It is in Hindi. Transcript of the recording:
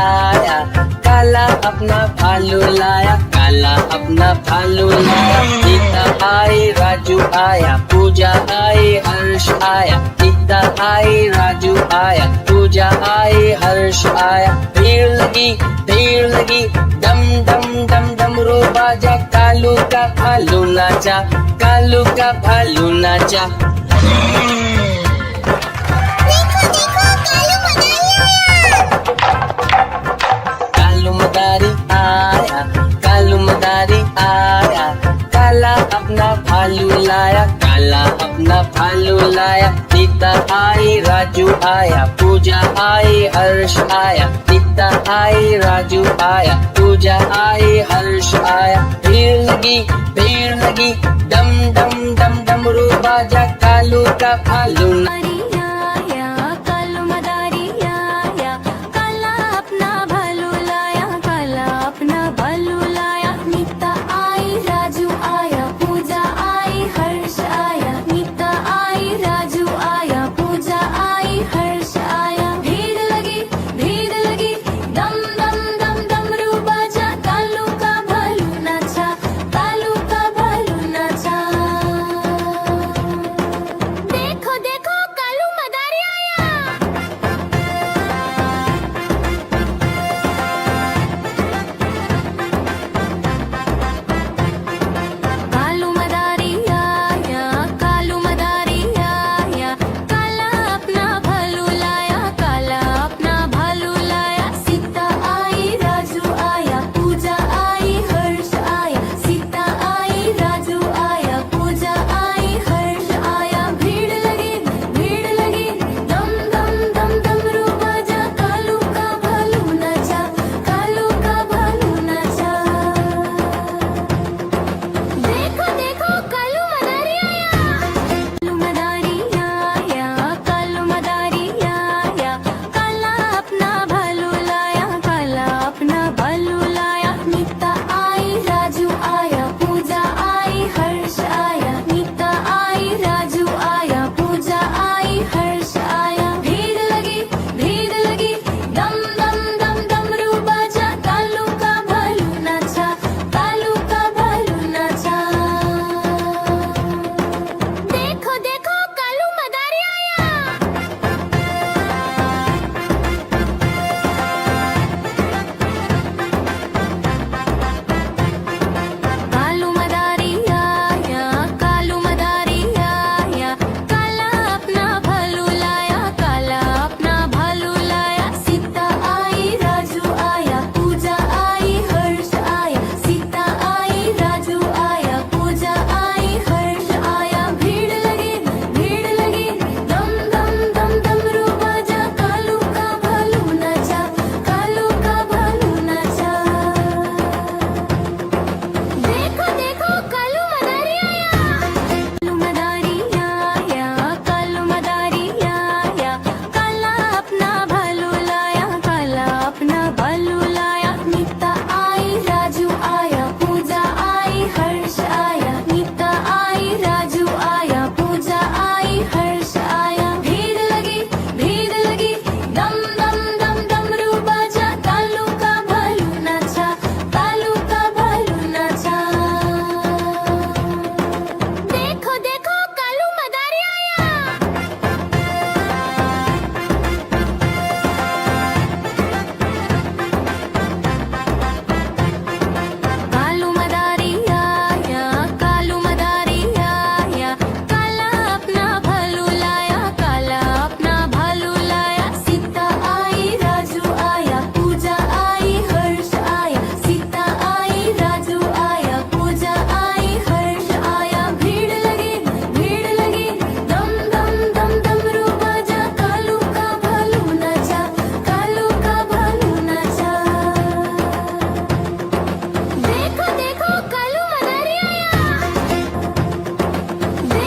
आया, काला अपना भालू लाया, काला अपना भालू लाया। सीता आई, राजू आया, पूजा आई, हर्ष आया। सीता आई, राजू आया, पूजा आई, हर्ष आया। भीड़ लगी, डम डम डम डमरू बाजा। कालू का भालू नाचा, कालू का भालू नाचा। कालू मदारी आया, कालू मदारी आया, काला अपना भालू लाया, काला अपना भालू लाया। सीता आई, राजू आया, पूजा आई, हर्ष आया। सीता आई, राजू आया, पूजा आई, हर्ष आया। भीड़ लगी, डम डम डम डमरू बाजा। कालू का भालू